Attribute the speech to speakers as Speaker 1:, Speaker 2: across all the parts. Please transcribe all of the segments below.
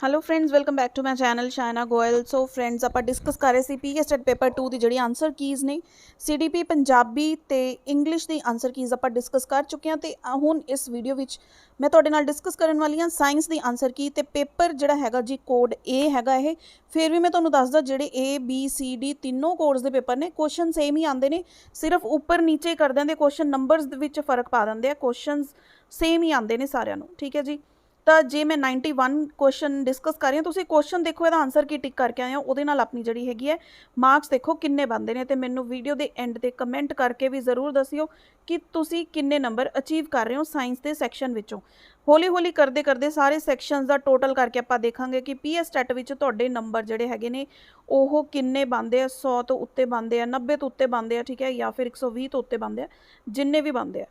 Speaker 1: Hello friends, welcome back to my channel Shaina Goyal. So friends, ਆਪਾਂ discuss ਕਰ ਰਹੇ ਸੀ ਪੀਐਸਟੈਟ ਪੇਪਰ 2 ਦੀ ਜਿਹੜੀ ਆਨਸਰ ਕੀਜ਼ ਨੇ ਸੀਡੀਪੀ ਪੰਜਾਬੀ ਤੇ ਇੰਗਲਿਸ਼ ਦੀ ਆਨਸਰ ਕੀਜ਼ ਆਪਾਂ ਡਿਸਕਸ ਕਰ ਚੁੱਕੇ ਹਾਂ ਤੇ ਹੁਣ ਇਸ ਵੀਡੀਓ ਵਿੱਚ ਮੈਂ ਤੁਹਾਡੇ ਨਾਲ ਡਿਸਕਸ ਕਰਨ ਵਾਲੀ ਹਾਂ ਸਾਇੰਸ ਦੀ ਆਨਸਰ ਕੀ ਤੇ ਪੇਪਰ ਜਿਹੜਾ ਹੈਗਾ ਜੀ ਕੋਡ ਏ ਹੈਗਾ ਇਹ। ਫਿਰ ਵੀ ਮੈਂ ਤੁਹਾਨੂੰ ਦੱਸਦਾ ਜਿਹੜੇ ਏ ਬੀ ਸੀ ਡੀ ਤਿੰਨੋਂ ਕੋਡਸ ਦੇ ਪੇਪਰ ਨੇ ਕੁਐਸਚਨ ਸੇਮ ਹੀ ਆਉਂਦੇ ਨੇ, ਸਿਰਫ ਉੱਪਰ ਨੀਚੇ ਕਰ ਦਿੰਦੇ ਕੁਐਸਚਨ ਨੰਬਰਸ ਦੇ ਵਿੱਚ ਫਰਕ ਪਾ ਦਿੰਦੇ ਆ, ਕੁਐਸਚਨਸ ਸੇਮ ਹੀ ਆਉਂਦੇ ਨੇ ਸਾਰਿਆਂ ਨੂੰ। ਠੀਕ ਹੈ ਜੀ, ਤਾਂ ਜੇ ਮੈਂ 91 ਕੁਐਸਚਨ ਡਿਸਕਸ ਕਰ ਰਹੀ ਹਾਂ, ਤੁਸੀਂ ਕੁਐਸਚਨ ਦੇਖੋ ਇਹਦਾ ਆਨਸਰ ਕੀ ਟਿਕ ਕਰਕੇ ਆਏ ਹੋ, ਉਹਦੇ ਨਾਲ ਆਪਣੀ ਜਿਹੜੀ ਹੈਗੀ ਹੈ ਮਾਰਕਸ ਦੇਖੋ ਕਿੰਨੇ ਬਣਦੇ ਨੇ ਤੇ ਮੈਨੂੰ ਵੀਡੀਓ ਦੇ ਐਂਡ ਤੇ ਕਮੈਂਟ ਕਰਕੇ ਵੀ ਜ਼ਰੂਰ ਦੱਸਿਓ ਕਿ ਤੁਸੀਂ ਕਿੰਨੇ ਨੰਬਰ ਅਚੀਵ ਕਰ ਰਹੇ ਹੋ ਸਾਇੰਸ ਦੇ ਸੈਕਸ਼ਨ ਵਿੱਚੋਂ। ਹੌਲੀ ਹੌਲੀ ਕਰਦੇ ਕਰਦੇ ਸਾਰੇ ਸੈਕਸ਼ਨਸ ਦਾ ਟੋਟਲ ਕਰਕੇ ਆਪਾਂ ਦੇਖਾਂਗੇ ਕਿ ਪੀਐਸਟੈਟ ਵਿੱਚ ਤੁਹਾਡੇ ਨੰਬਰ ਜਿਹੜੇ ਹੈਗੇ ਨੇ ਉਹ ਕਿੰਨੇ ਬਣਦੇ ਆ। 100 ਤੋਂ ਉੱਤੇ ਬਣਦੇ ਆ, 90 ਤੋਂ ਉੱਤੇ ਬਣਦੇ ਆ, ਠੀਕ ਹੈ, ਜਾਂ ਫਿਰ 120 ਤੋਂ ਉੱਤੇ ਬਣਦੇ ਆ, ਜਿੰਨੇ ਵੀ ਬਣਦੇ ਆ।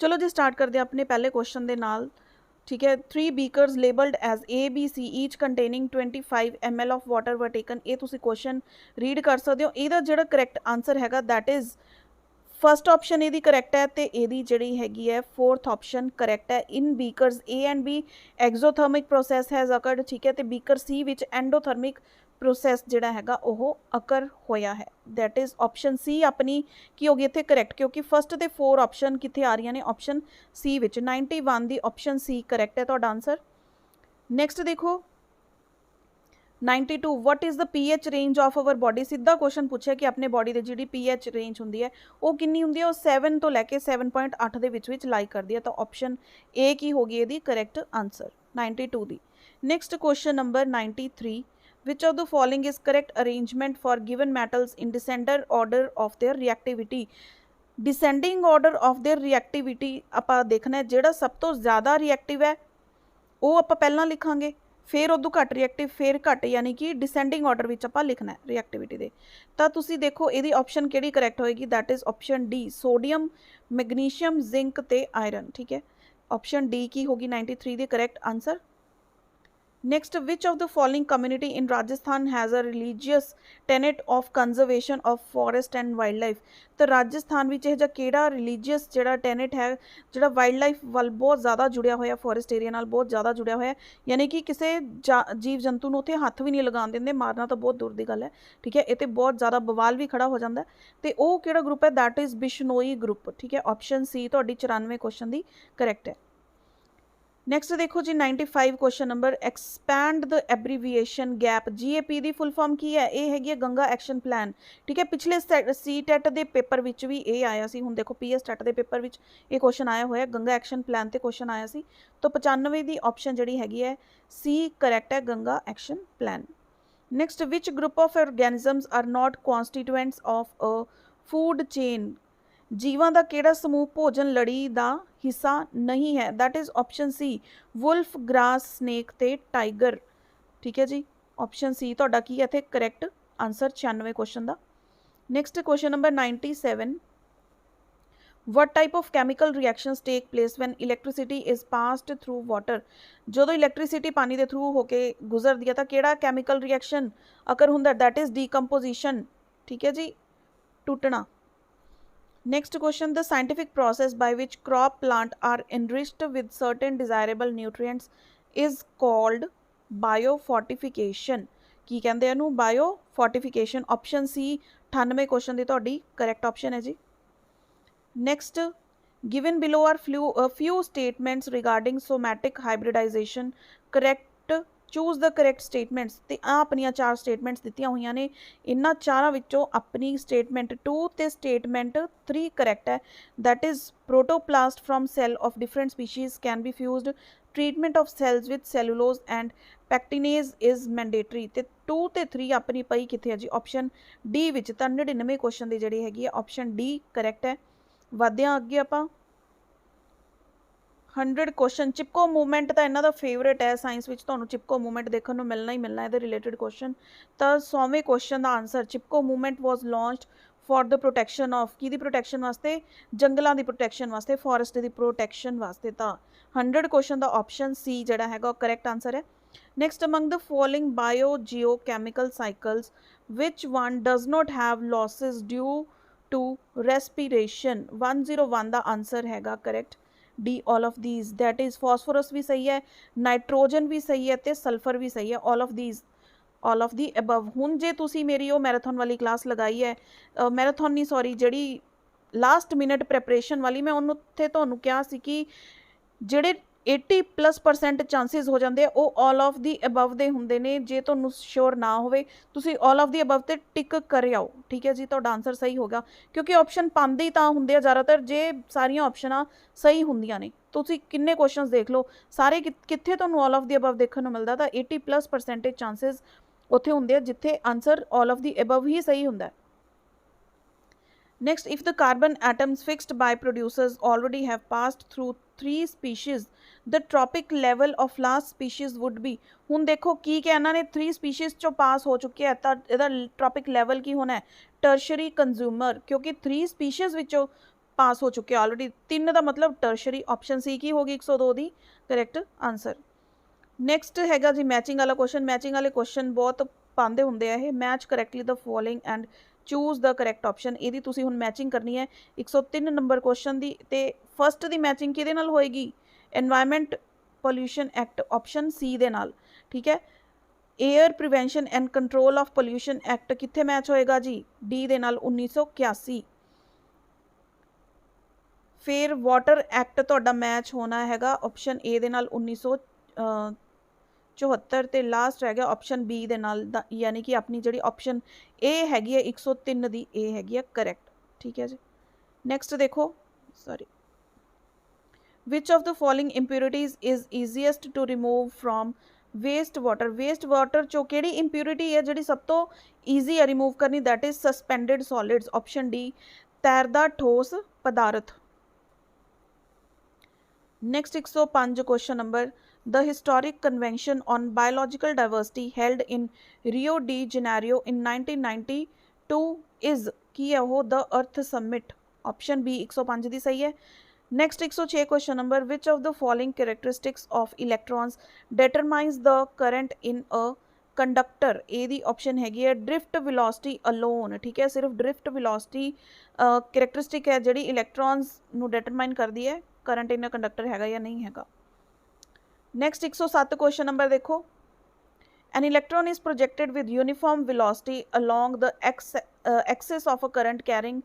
Speaker 1: ਚਲੋ ਜੀ ਸਟਾਰਟ ਕਰਦੇ ਆ ਆਪਣੇ ਪਹਿਲੇ ਕੁਐਸਚਨ ਦੇ ਨਾਲ। ठीक है, 3 beakers labeled as A, B, C each containing 25 ml of water were taken। ये तुसी क्वेश्चन रीड कर सकते हो। ਇਹਦਾ ਜਿਹੜਾ ਕਰੈਕਟ ਆਨਸਰ ਹੈਗਾ दैट इज फस्ट ऑप्शन ਇਹਦੀ ਕਰੈਕਟ ਹੈ ਤੇ ਇਹਦੀ ਜਿਹੜੀ ਹੈਗੀ ਹੈ फोर्थ ऑप्शन ਕਰੈਕਟ ਹੈ। ਇਨ ਬੀਕਰਸ A and B exothermic process has occurred, ਠੀਕ ਹੈ, ਤੇ ਬੀਕਰ C ਵਿੱਚ ਐਂਡੋਥਰਮਿਕ प्रोसैस जोड़ा हैगा वो अकर होया है। दैट इज़ ऑप्शन सी अपनी की होगी इत्थे करैक्ट, क्योंकि फस्ट तो 4 ऑप्शन कित्थे आ रही ने ऑप्शन सी विच। 91 दी ऑप्शन सी करैक्ट है तुहाडा आंसर। नैक्सट देखो 92 what is the pH range of our body. सीधा क्वेश्चन पूछा कि अपने बॉडी की जी पीएच रेंज होंगी है वो कितनी होंगी है, वो 7 तो लैके 7.8 के विच लाई करती है। तो ऑप्शन ए की होगी ये correct answer 92 the. Next question number 93 which of the following is correct arrangement for given metals in descending order of their reactivity। descending order of their reactivity ਆਪਾਂ देखना है ਜਿਹੜਾ सब तो ज़्यादा रिएक्टिव है वो ਆਪਾਂ ਪਹਿਲਾਂ ਲਿਖਾਂਗੇ, फिर उदों घट रिएक्टिव, फिर घट, यानी कि डिसेंडिंग ऑर्डर विच ਆਪਾਂ लिखना है रिएक्टिविटी दे। ਤਾਂ ਤੁਸੀਂ देखो ਇਹਦੀ ऑप्शन ਕਿਹੜੀ करैक्ट होएगी, that is option D sodium magnesium zinc ते आयरन। ठीक है, ऑप्शन डी की होगी 93 दी correct answer. Next which of the following community in Rajasthan has a religious tenet of conservation of forest and wildlife. तो राजस्थान में यह किहड़ा रिलीजियस जिहड़ा टेनेट है जिहड़ा वाइल्ड लाइफ वाल बहुत ज़्यादा जुड़िया होया, फॉरेस्ट एरिया नाल बहुत ज़्यादा जुड़िया होया, यानी कि किसी जीव जंतु नूं उत्थे हत्थ भी नहीं लगान देंदे, मारना तो बहुत दूर की गल है। ठीक है, ये बहुत ज़्यादा बवाल भी खड़ा हो जाता है। तो वह किहड़ा ग्रुप है, दैट इज़ बिश्नोई ग्रुप। ठीक है, ऑप्शन सी तुहाडी 94 क्वेश्चन की करैक्ट है। नैक्सट देखो जी 95 question number expand the abbreviation gap. GAP की फुल फॉर्म की है, ये हैगी गंगा एक्शन प्लान। ठीक है, पिछले CTET के पेपर विच भी ये आया सी, हुण देखो PSTET के पेपर विच ये क्वेश्चन आया होया, गंगा एक्शन प्लान ते क्वेश्चन आया सी। तो 95 की ऑप्शन जिहड़ी हैगी है सी करैक्ट है, Ganga action plan. Next which group of organisms are not constituents of a food chain. जीवां दा किहड़ा समूह भोजन लड़ी का हिस्सा नहीं है, that is option C wolf, grass, snake ते टाइगर। ठीक है जी, ऑप्शन सी तुहाडा की है इत्थे करैक्ट आंसर 96 क्वेश्चन का। Next question number 97 what type of chemical reactions take place when electricity is passed through water. जो इलैक्ट्रिसिटी पानी के थ्रू होके गुजरती है तो किहड़ा कैमिकल रिएक्शन अकर हुंदा, दैट इज़ डीकंपोजिशन। ठीक है जी, टूटना। Next question, the scientific process by which crop plant are enriched with certain desirable nutrients is called biofortification। की कहते हैं इहनूं, biofortification। ऑप्शन सी 98 क्वेश्चन की तुहाडी करैक्ट ऑप्शन है जी। Next given below are few statements regarding somatic hybridization। correct choose the correct statements. तो अपनियां 4 स्टेटमेंट्स दित्तियां हुई ने, इन्हां चारां विच्चों अपनी स्टेटमेंट 2 ते स्टेटमेंट 3 करैक्ट है। That is protoplast from cell of different species can be fused, treatment of cells with cellulose and pectinase is mandatory. तो 2 ते 3 अपनी पई कित्थे है जी, ऑप्शन डी विच। 99 क्वेश्चन की जिहड़ी हैगी है ऑप्शन डी करैक्ट है। वधदे हां अगे आपां 100 क्वेश्चन। चिपको मूवमेंट तो इन्हों का फेवरेट है साइंस में, तो चिपको मूवमेंट देखने को मिलना ही मिलना है रिलेटेड क्वेश्चन। तो 100वें क्वेश्चन का answer Chipko movement was launched for the protection of की प्रोटैक्शन वास्ते, जंगलों की प्रोटैक्शन वास्ते, फॉरेस्ट की प्रोटैक्शन वास्ते। तो 100 क्वेश्चन का ऑप्शन सी जोड़ा है करैक्ट आंसर है। Next among the following biogeochemical cycles which one does not have losses due to respiration. 101 का आंसर है correct D all of these, that is phosphorus भी सही है, nitrogen भी सही है ते सल्फर भी सही है, all of these, all of the above. हुण जे तुसी मेरी वो मैराथन वाली क्लास लगाई है, मैराथन नहीं सॉरी ਜਿਹੜੀ लास्ट मिनट प्रैपरेशन वाली, मैं ਉਹਨੂੰ ਉੱਥੇ ਤੁਹਾਨੂੰ ਕਿਹਾ ਸੀ ਕਿ ਜਿਹੜੇ 80+% ਚਾਂਸਿਸ ਹੋ ਜਾਂਦੇ ਆ ਉਹ ਆਲ ਆਫ ਦੀ ਅਬਵ ਦੇ ਹੁੰਦੇ ਨੇ। ਜੇ ਤੁਹਾਨੂੰ ਸ਼ੋਰ ਨਾ ਹੋਵੇ ਤੁਸੀਂ ਆਲ ਆਫ ਦੀ ਅਬਵ ਤੇ ਟਿਕ ਕਰ ਆਓ, ਠੀਕ ਹੈ ਜੀ, ਤੁਹਾਡਾ ਆਨਸਰ ਸਹੀ ਹੋਗਾ, ਕਿਉਂਕਿ ਆਪਸ਼ਨ ਪਾਉਂਦੇ ਹੀ ਤਾਂ ਹੁੰਦੇ ਆ ਜ਼ਿਆਦਾਤਰ ਜੇ ਸਾਰੀਆਂ ਆਪਸ਼ਨਾਂ ਸਹੀ ਹੁੰਦੀਆਂ ਨੇ। ਤੁਸੀਂ ਕਿੰਨੇ ਕੁਐਸਚਨਸ ਦੇਖ ਲਓ, ਸਾਰੇ ਕਿੱਥੇ ਤੁਹਾਨੂੰ ਆਲ ਆਫ ਦੀ ਅਬਵ ਦੇਖਣ ਨੂੰ ਮਿਲਦਾ, ਤਾਂ 80+% ਚਾਂਸਿਸ ਉੱਥੇ ਹੁੰਦੇ ਆ ਜਿੱਥੇ answer all of the above ਹੀ ਸਹੀ ਹੁੰਦਾ। Next, if the carbon atoms fixed by producers already have passed through 3 species, the tropic level of last species would be। ਹੁਣ ਦੇਖੋ ਕੀ ਕਿ ਇਹਨਾਂ ਨੇ 3 species ਚੋਂ ਪਾਸ ਹੋ ਚੁੱਕੇ ਹੈ ਤਾਂ ਇਹਦਾ ਟ੍ਰੋਪਿਕ ਲੈਵਲ ਕੀ ਹੋਣਾ ਹੈ, ਟਰਸ਼ਰੀ ਕੰਜ਼ਿਊਮਰ, ਕਿਉਂਕਿ 3 species ਵਿੱਚੋਂ ਪਾਸ ਹੋ ਚੁੱਕੇ ਆਲਰੇਡੀ, 3 ਦਾ ਮਤਲਬ ਟਰਸ਼ਰੀ। ਆਪਸ਼ਨ ਸੀ ਕੀ ਹੋਗੀ 102 ਦੀ ਕਰੈਕਟ ਆਨਸਰ। ਨੈਕਸਟ ਹੈਗਾ ਜੀ ਮੈਚਿੰਗ ਵਾਲਾ ਕੁਐਸਚਨ। ਮੈਚਿੰਗ ਵਾਲੇ ਕੁਐਸਚਨ ਬਹੁਤ ਪਾਉਂਦੇ ਹੁੰਦੇ ਆ ਇਹ, match correctly the following and choose the correct option. ਇਹਦੀ ਤੁਸੀਂ ਹੁਣ ਮੈਚਿੰਗ ਕਰਨੀ ਹੈ 103 ਨੰਬਰ ਕੁਐਸਚਨ ਦੀ, ਤੇ ਫਸਟ ਦੀ ਮੈਚਿੰਗ ਕਿਹਦੇ ਨਾਲ ਹੋਏਗੀ, environment pollution act option C दे नाल, ठीक है। Air prevention and control of pollution act कित्थे मैच होएगा जी, डी दे नाल 1981। फिर वाटर एक्ट तुहाडा मैच होना हैगा ऑप्शन ए दे नाल 1974 ते लास्ट है गया ऑप्शन बी दे नाल, यानी कि अपनी जिहड़ी ऑप्शन ए हैगी है 103 दी ए हैगी है करैक्ट, ठीक है जी। नैक्सट देखो sorry, which of the following impurities is easiest to remove from waste water। waste water चो केड़ी impurity है जिहड़ी सब तो easy है remove करनी, that is suspended solids, option D तैरदा ठोस पदार्थ। next 105 question number, the historic convention on biological diversity held in Rio de Janeiro in 1992 is की है वो the earth summit, option B 105 दी सही है। Next 106 question number, which of the following characteristics of electrons determines the current in a conductor. ए दी option हैगी है ड्रिफ्ट वेलोसिटी अलोन, ठीक है, सिर्फ ड्रिफ्ट वेलोसिटी कैरेक्टरिस्टिक है जिहड़ी इलैक्ट्रॉन्स नू डिटरमाइन करदी है करंट इन अ कंडक्टर हैगा या नहीं हैगा। नेक्स्ट 107 क्वेश्चन नंबर देखो, an electron is projected with uniform velocity along the axis of a current carrying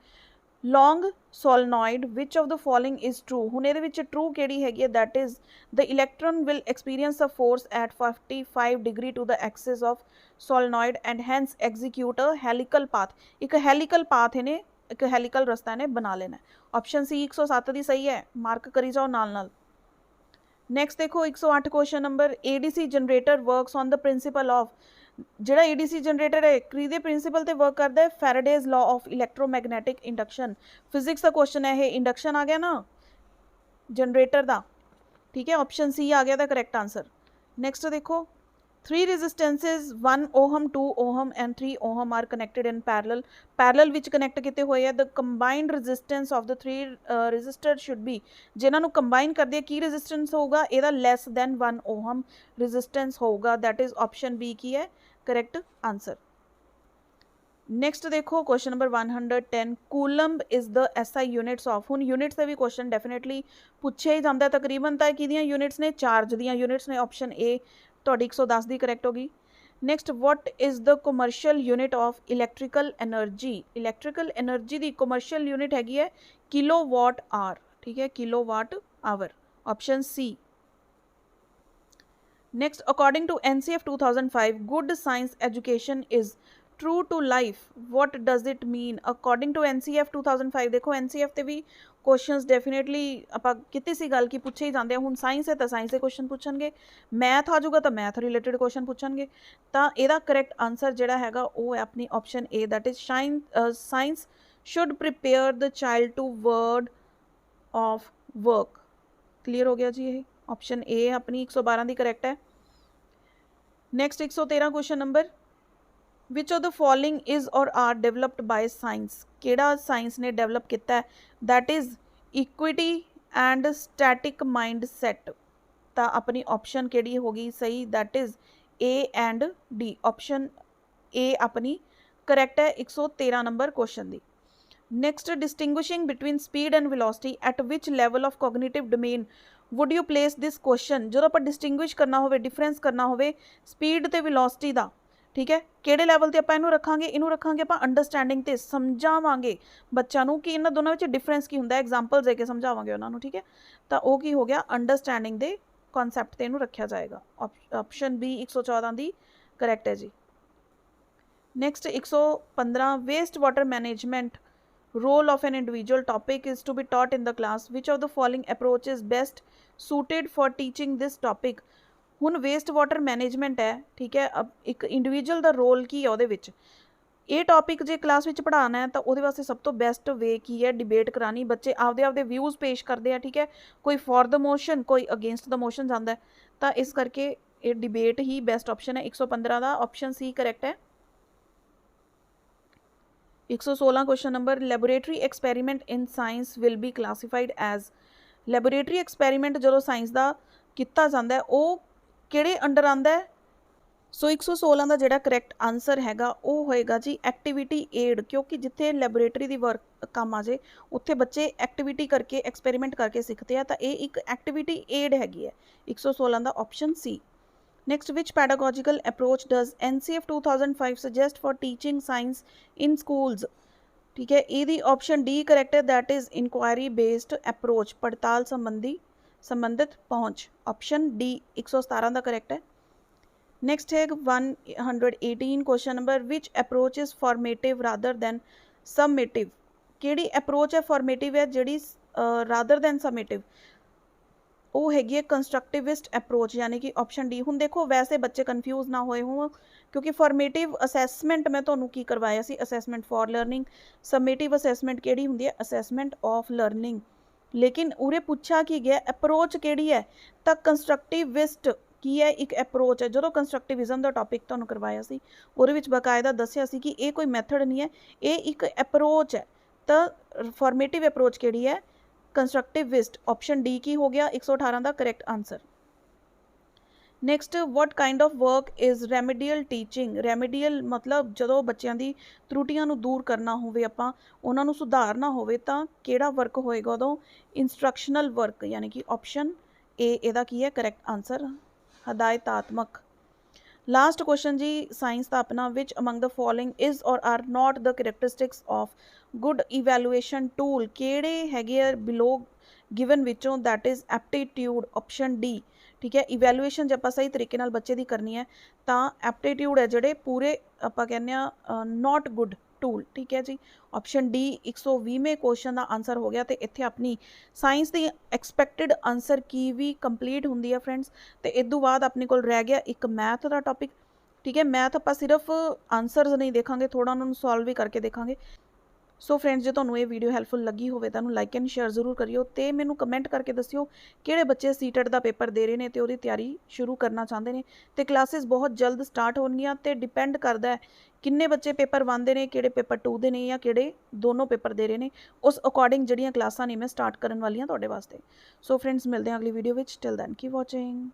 Speaker 1: long solenoid, which of the following is true. हुण इहदे विच ट्रू किहड़ी हैगी है, that is the electron will experience a force at 45 degree to the axis of solenoid and hence execute a helical path. एक helical path इन्हें एक helical रस्ता इन्हें बना लेना है, ऑप्शन सी 107 दी सही है, मार्क करी जाओ नाल नाल। नैक्सट देखो 108 question number, a DC generator works on the principle of, ਜਿਹੜਾ ADC जनरेटर है ਕਿਹਦੇ प्रिंसिपल ਤੇ वर्क करता है, Faraday's law of electromagnetic induction. Physics का क्वेश्चन है ये, इंडक्शन आ गया ना जनरेटर का, ठीक है, ऑप्शन सी आ गया था करेक्ट आंसर। नैक्सट देखो, 3 resistances 1 ohm 2 ohm and 3 ohm are connected in parallel. Parallel विच कनैक्ट किते हुए है, the combined resistance of the 3 resistor should be, जिन्होंने कंबाइन कर दिया की रेजिस्टेंस होगा, ਇਹਦਾ ਲੈਸ ਦੈਨ 1 ओहम रेजिस्टेंस होगा, दैट इज ऑप्शन बी की है करेक्ट आंसर। नैक्सट देखो question number 110, coulomb is the SI units of. हुण यूनिट्स से भी क्वेश्चन डेफिनेटली पूछे ही जाता है तकरीबन, तो किहदियां यूनिट्स ने, चार्ज दियां यूनिट्स ने, ऑप्शन ए तुहाडी 110 दी करैक्ट होगी। Next, what is the commercial unit of electrical energy. Electrical energy की कमर्शियल यूनिट हैगी है किलोवाट आवर, ठीक है, kilowatt hour, option C. Next, according to NCF 2005 good science education is true to life, what does it mean. According to NCF 2005, देखो NCF ते भी questions definitely आप कितनी सी गल की पूछे ही जाते हैं। हुण साइंस है तो साइंस के क्वेश्चन पूछणगे, मैथ आ जाऊगा तो मैथ रिलेटेड क्वेश्चन पूछणगे, तो यदा करेक्ट आंसर जिहड़ा हैगा वो है अपनी option A, that is science should prepare the child to world of work. Clear हो गया जी, यही ऑप्शन ए अपनी 112 दी करेक्ट है। Next 113 question number, which of the following is or are developed by science. केड़ा साइंस ने develop किया है, that is equity and static mindset, तो अपनी ऑप्शन केड़ी होगी सही, that is A and D, option A अपनी करेक्ट है 113 number question the. Next, distinguishing between speed and velocity at which level of cognitive domain would you place this question. जो आप distinguish करना हो, डिफरेंस करना हो स्पीड ते velocity का, ठीक है, किहड़े लैवल ते आपां इनू रखांगे आपां अंडरस्टैंडिंग ते समझावांगे बच्चों नूं कि इन्हां दोनों विच डिफरेंस की हुंदा है, एग्जाम्पल दे के समझावांगे उन्हां नूं, ठीक है। तो वह की हो गया अंडरस्टैंडिंग दे कॉन्सैप्ट ते इनू रखा जाएगा। ऑप्शन बी 114 दी करैक्ट है जी। Next 115, waste water management role of an individual topic is to be taught in the class. Which of the following approach is best suited for teaching this topic। ਹੁਣ waste water management ਹੈ, ਠੀਕ ਹੈ, ਇੱਕ individual ਦਾ role ਕੀ ਹੈ ਉਹਦੇ ਵਿੱਚ। ਇਹ topic ਜੇ ਕਲਾਸ ਵਿੱਚ ਪੜ੍ਹਾਉਣਾ ਹੈ ਤਾਂ ਉਹਦੇ ਵਾਸਤੇ ਸਭ ਤੋਂ ਬੈਸਟ ਵੇ ਕੀ ਹੈ, ਡਿਬੇਟ ਕਰਾਣੀ, ਬੱਚੇ ਆਪਦੇ ਵਿਊਜ਼ ਪੇਸ਼ ਕਰਦੇ ਆ, ਠੀਕ ਹੈ, ਕੋਈ ਫॉर ਦ ਮੋਸ਼ਨ, ਕੋਈ ਅਗੇਂਸਟ ਦ ਮੋਸ਼ਨ ਜਾਂਦਾ ਹੈ, ਤਾਂ ਇਸ ਕਰਕੇ ਇਹ ਡਿਬੇਟ ਹੀ ਬੈਸਟ ਆਪਸ਼ਨ ਹੈ। 115 ਦਾ ਆਪਸ਼ਨ ਸੀ ਕਰੈਕਟ ਹੈ। 116 question number, laboratory experiment in science will be classified as. Laboratory experiment जो साइंस का किया जाता है वो किहड़े अंडर आंदा है। सो 116 का जिहड़ा करैक्ट आंसर हैगा वो होएगा जी एक्टिविटी एड, क्योंकि जिथे लैबोरेटरी की वर्क काम आ जाए उत्थे बच्चे एक्टिविटी करके एक्सपैरीमेंट करके सीखते हैं, तो ये एक एक्टिविटी एड हैगी है। 116 का option C. Next, which pedagogical approach does NCF 2005 suggest for teaching science in schools। ठीक है, ये ऑप्शन डी करेक्ट है, that is inquiry based approach, पड़ताल संबंधित पहुँच। ऑप्शन डी 117 का करेक्ट है। नेक्स्ट है 118 question number, which approach is formative rather than submissive. केड़ी अप्रोच है फॉर्मेटिव है जिहड़ी रादर दैन सबमिटिव, वो हैगी है कंस्ट्रक्टिविस्ट अप्रोच, यानी कि ऑप्शन डी। हुण देखो वैसे बच्चे कन्फ्यूज ना होए हो, क्योंकि फॉर्मेटिव असैसमेंट मैं तुहानूं की करवाया सी, assessment for learning. Summative assessment केड़ी हुंदी है, असैसमेंट ऑफ लर्निंग। लेकिन उरे पूछा की गया अप्रोच केड़ी है, तो कंस्ट्रक्टिविस्ट की है एक अप्रोच है। जो कंस्ट्रक्टिविज्म का टॉपिक तुहानूं करवाया सी उहदे विच बकायदा दस्सिया सी कि ये कोई मैथड नहीं है, ये एक अप्रोच है। तो फॉर्मेटिव अप्रोच केड़ी है, कंस्ट्रक्टिविस्ट। ऑप्शन डी की हो गया 118 का correct answer. Next, what kind of work is remedial teaching. Remedial मतलब जो बच्चों की त्रुटियां नूं दूर करना होवे, आपां उन्हां नूं सुधारना होवे, तां किहड़ा वर्क होएगा उदों, इंस्ट्रक्शनल वर्क, यानी कि ऑप्शन ए इहदा की है करेक्ट आंसर, हदायतात्मक। लास्ट क्वेश्चन जी साइंस का अपना, which among the following is or are not the characteristics of good evaluation tool. किहड़े हैगे बिलो गिवन विचों, that is aptitude. Option D, ठीक है, इवैल्यूएशन जब आप सही तरीके नाल बच्चे की करनी है तो एप्टीट्यूड है जिहड़े पूरे आपां कहने नॉट गुड टूल, ठीक है जी। ऑप्शन डी 120वें क्वेश्चन का आंसर हो गया। तो इत्थे अपनी साइंस की एक्सपैक्टिड आंसर की भी कंप्लीट होंदी है फ्रेंड्स। तो इस तो बाद अपने को रह गया एक मैथ का टॉपिक, ठीक है। मैथ आप सिर्फ आंसरस नहीं देखांगे, थोड़ा उन्होंने सॉल्व भी करके देखांगे। सो फ्रेंड्स, जो तुहानूं ये वीडियो हैल्पफुल लगी हो तो लाइक एंड शेयर जरूर करियो, तो मैनू कमेंट करके दस्सियो किहड़े बच्चे सीटेट का पेपर दे रहे हैं तो उसकी तैयारी शुरू करना चाहते हैं। तो क्लासेस बहुत जल्द स्टार्ट होणगियां, तो डिपेंड करता है किन्ने बच्चे पेपर वन ने, किहड़े पेपर 2 दे ने या किहड़े दोनों पेपर दे रहे हैं, उस अकॉर्डिंग जिहड़ियां क्लासां ने मैं स्टार्ट करन वाली हां तुहाडे वास्ते। सो फ्रेंड्स, मिलते हैं अगली वीडियो विच। Till then keep watching.